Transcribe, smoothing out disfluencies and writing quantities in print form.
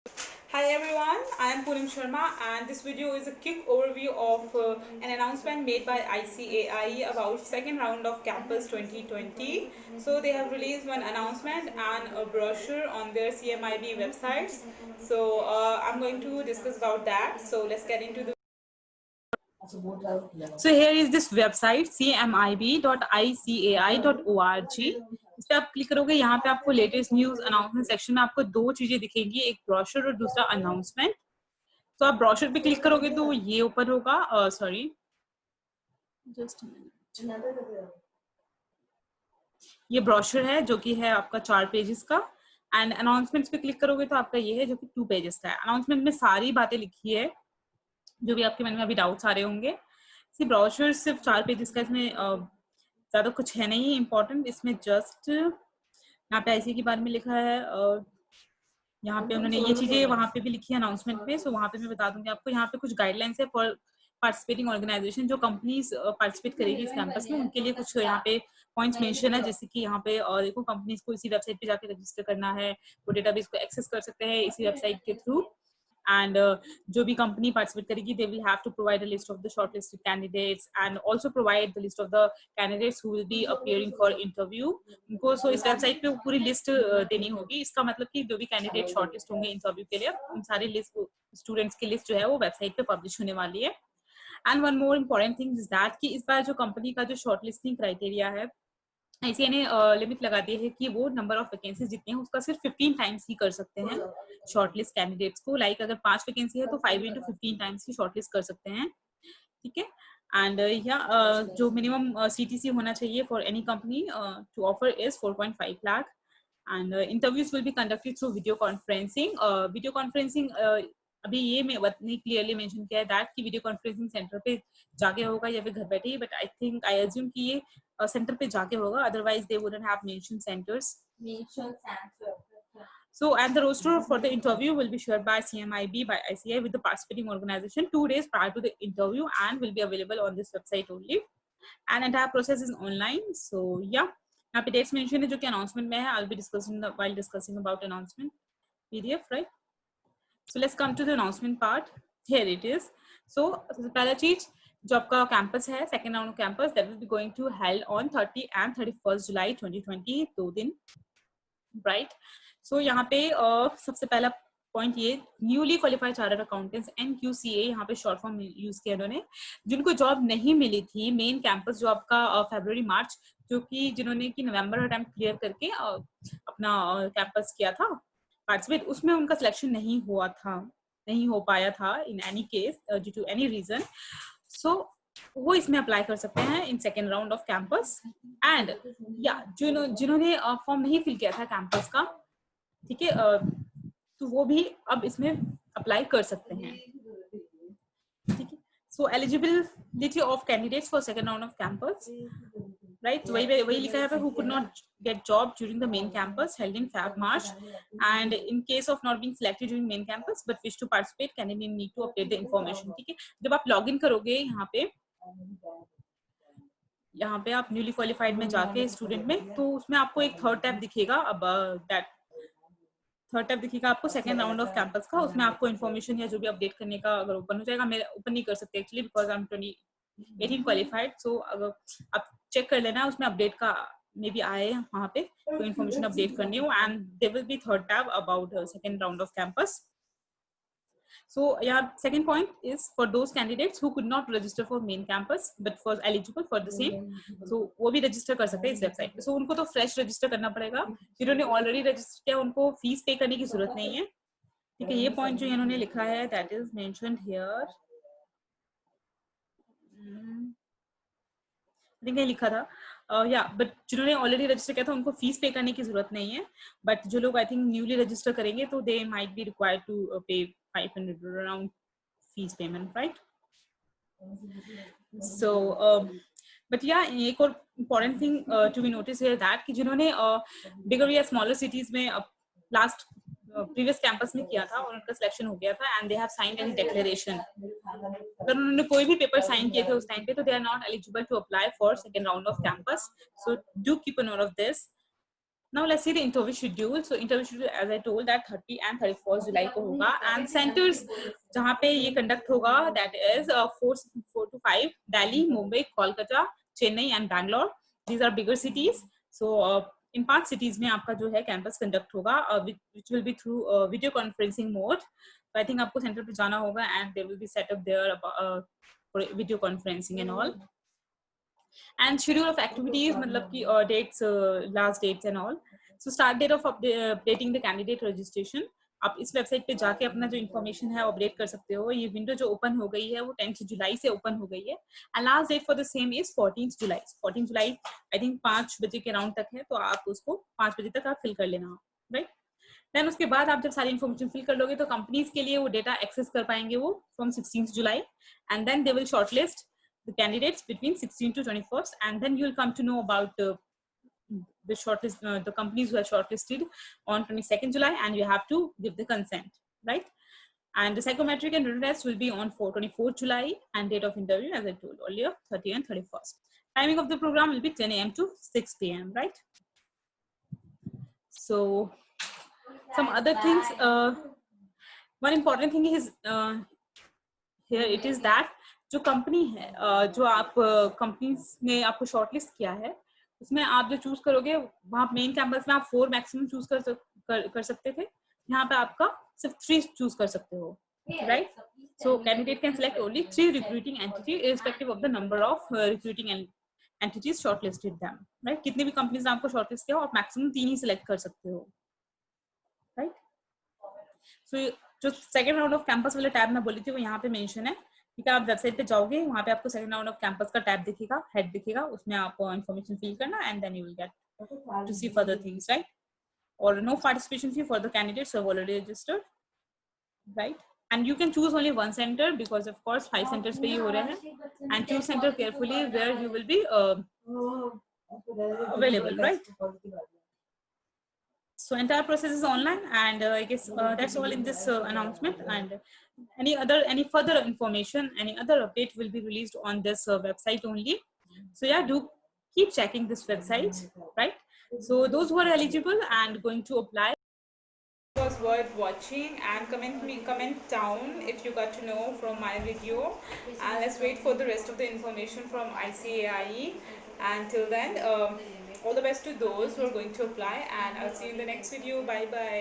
Hi everyone, I am Punim Sharma and this video is a quick overview of an announcement made by ICAI about second round of Campus 2020. So they have released one announcement and a brochure on their CMIB websites. So I'm going to discuss about that. So let's get into the So here is this website cmib.icai.org. इस पे आप click करोगे, यहाँ पे आपको latest news announcement section में आपको दो चीजें दिखेंगी, एक ब्रोशर और दूसरा अनाउंसमेंट। तो आप ब्रोशर पे क्लिक करोगे तो ये ओपन होगा। सॉरी, जस्ट ये ब्रोशर है जो कि है आपका 4 पेजेस का। एंड अनाउंसमेंट्स पे क्लिक करोगे तो आपका ये है जो कि 2 पेजेस का है। अनाउंसमेंट में सारी बातें लिखी है जो भी आपके मन में अभी डाउट्स आ रहे होंगे। ब्रोशर सिर्फ 4 पेजेस का, इसमें ज्यादा कुछ है नहीं इम्पोर्टेंट। इसमें जस्ट यहाँ पे आईसी के बारे में लिखा है। यहाँ पे उन्होंने ये चीजें वहां पे भी लिखी है अनाउंसमेंट पे, सो वहां पे मैं बता दूंगी आपको। यहाँ पे कुछ गाइडलाइंस है फॉर पार्टिसिपेटिंग ऑर्गेनाइजेशन, जो कंपनीज पार्टिसिपेट करेगी इस कैंपस में उनके लिए कुछ यहाँ पे पॉइंट्स मेंशन है। जैसे कि यहाँ पे देखो, कंपनीज को इसी वेबसाइट पे जाके रजिस्टर करना है, वो डेटाबेस को एक्सेस कर सकते हैं इसी वेबसाइट के थ्रू। and जो भी कंपनी पार्टिसिपेट करेगी they will have to provide a list of the shortlisted candidates and also provide the list of the candidates who will be appearing for interview। उनको सो इस वेबसाइट पे पूरी list देनी होगी। इसका मतलब कि जो भी कैंडिडेट शॉर्टलिस्ट होंगे इंटरव्यू के लिए, उन सारी लिस्ट स्टूडेंट्स की लिस्ट जो है वो वेबसाइट पे पब्लिश होने वाली है। And one more important thing is that कि इस बार जो कंपनी का जो शॉर्टलिस्टिंग क्राइटेरिया है, ICAI ने लिमिट लगा दी है कि वो नंबर ऑफ वैकेंसीज जितनी है उसका सिर्फ 15 टाइम्स ही कर सकते हैं शॉर्टलिस्ट कैंडिडेट्स को। लाइक अगर 5 वैकेंसी है तो 5 into 15 टाइम्स ही शॉर्टलिस्ट कर सकते हैं, ठीक है। एंड या जो मिनिमम CTC होना चाहिए for any company to offer is 4.5 lakh. And interviews will be conducted through video conferencing. Video conferencing अभी ये मैं नहीं क्लियरली मेंशन किया है दैट कि वीडियो कॉन्फ्रेंसिंग सेंटर पे जाके होगा या फिर घर बैठे ही, but I think I assume कि ये सेंटर पे जाके होगा, otherwise they wouldn't have mentioned centers. So and the roster for the interview will be shared by CMIB by ICAI with the participating organization 2 days prior to the interview and will be available on this website only, and entire process is online. So yeah, यहाँ पे dates mention है जो कि announcement में है। I'll be discussing while discussing about announcement PDF, right? So let's come to the announcement part. Here it is. So पहला चीज, जो आपका कैंपस है second round campus, that will be going to held on 30 and 31 July 2020, 2 दिन, right. सो यहाँ पे सबसे पहला पॉइंट ये, newly qualified chartered accountants NQCA, यहाँ पे शॉर्ट फॉर्म यूज किया उन्होंने, जिनको जॉब नहीं मिली थी मेन कैंपस जो आपका फरवरी मार्च, जो कि जिन्होंने कि नवंबर अटेम्प्ट क्लियर करके अपना कैंपस किया था पार्टिसिपेट, उसमें उनका सिलेक्शन नहीं हुआ था, नहीं हो पाया था in any case due to any reason. So वो इसमें अप्लाई कर सकते हैं in second round of campus. And या जिन्होंने फॉर्म नहीं फिल किया था कैंपस का, ठीक है, तो वो भी अब इसमें अप्लाई कर सकते हैं, ठीक है। So eligibility of candidates for second round of campus, right? वही लिखा है who could not get job during the main campus held in Feb March, and in case of not being selected during main campus but wish to participate, candidate need to update the information, ठीक है। जब आप log in करोगे यहाँ पे आप newly qualified में जाके स्टूडेंट में, तो उसमें आपको एक थर्ड टैब दिखेगा। अब दैट थर्ड टैब दिखेगा आपको सेकेंड राउंड ऑफ कैंपस का, उसमें आपको इन्फॉर्मेशन या जो भी अपडेट करने का अगर ओपन हो जाएगा, मैं ओपन नहीं कर सकते actually because I am 2018 qualified. So अगर आप चेक कर लेना, उसमें अपडेट का मे बी आए वहाँ पे तो इन्फॉर्मेशन अपडेट करनी हो, and there will be third tab about second round of campus. So yeah, second point is for those candidates who could not register for main campus but was eligible for the same, so वो भी register कर सकते हैं इस website पे। So उनको तो fresh register करना पड़ेगा, जिन्होंने already register किया उनको फीस पे करने की जरूरत नहीं है, ठीक है। ये पॉइंट जो इन्होंने लिखा है that is mentioned here, I think ये लिखा था या बट जिन्होंने ऑलरेडी रजिस्टर किया था उनको फीस पे करने की जरूरत नहीं है, बट जो लोग आई थिंक न्यूली रजिस्टर करेंगे तो they might be required to pay 500 around fees payment, right. So but या एक और important thing to be notice है दैट कि जिन्होंने बिगर या स्मॉलर सिटीज में लास्ट प्रीवियस कैंपस में किया था और उनका सिलेक्शन हो गया था and they have signed any declaration, अगर उन्होंने कोई भी पेपर साइन किए थे उस टाइम पे, तो they are not eligible to apply for second round of campus. So do keep a note of this. Now let's see the interview schedule. So interview schedule, as I told, that 30 and 31st July को होगा, and centers जहाँ पे ये conduct होगा, that is 4 to 5 Delhi, Mumbai, Kolkata, Chennai and Bangalore. These are bigger cities. So in 5 cities में आपका जो है campus conduct होगा, which will be through video conferencing mode. So I think आपको center पे जाना होगा, and they will be set up there for video conferencing and all. And schedule of activities, मतलब कि dates, last dates and all. So start date of updating the candidate registration. आप इस website पे जाके अपना जो इन्फॉर्मेशन है update कर सकते हो. ये विंडो जो ओपन हो गई है वो 10 जुलाई से ओपन हो गई है, and last date for the same is 14 July. 14 July I think 5 बजे के राउंड तक है, तो आप उसको 5 बजे तक आप फिल कर लेना, राइट. देन उसके बाद आप जब सारी इन्फॉर्मेशन फिल कर लोगे तो कंपनीज के लिए वो डेटा एक्सेस कर पाएंगे वो from 16 July, and then they will shortlist the candidates between 16 to 21st, and then you'll come to know about the shortlist, the companies who are shortlisted on 22nd July, and you have to give the consent, right? And the psychometric and written test will be on 24th July, and date of interview, as I told earlier, 30 and 31st. Timing of the program will be 10 a.m. to 6 p.m., right? So some other things, one important thing is here it is that जो company है, जो आप companies ने आपको shortlist किया है, उसमें आप जो चूज करोगे वहाँ मेन कैंपस में आप 4 मैक्सिमम चूज कर सकते थे. यहाँ पे आपका सिर्फ 3 चूज कर सकते हो, right. So candidate can select only 3 recruiting entity irrespective of the number of recruiting entities shortlisted them, right. कितनी भी कंपनीज ने आपको शॉर्टलिस्ट किया हो, आप मैक्सिमम 3 ही सिलेक्ट कर सकते हो, राइट. सो जो सेकंड राउंड ऑफ कैंपस वाले टैब में बोली थी वो यहाँ पे मेंशन है. ठीक है, आप वेबसाइट पे जाओगे, वहाँ पे आपको सेकंड राउंड ऑफ कैंपस का टैब दिखेगा, हेड दिखेगा, उसमें आप इन्फॉर्मेशन फिल करना, and then you will get to see further things, right. और no participation fee for the candidates who have already registered, right. And you can choose only 1 centre because of course 5 centres पे ही हो रहे हैं, and choose centre carefully where you will be available, right. So entire process is online, and I guess that's all in this announcement, and any further information, any other update will be released on this website only. So yeah, do keep checking this website, right? So those who are eligible and going to apply, it was worth watching, and comment down if you got to know from my video, and let's wait for the rest of the information from ICAIE. And till then, all the best to those who are going to apply, and I'll see you in the next video. Bye bye.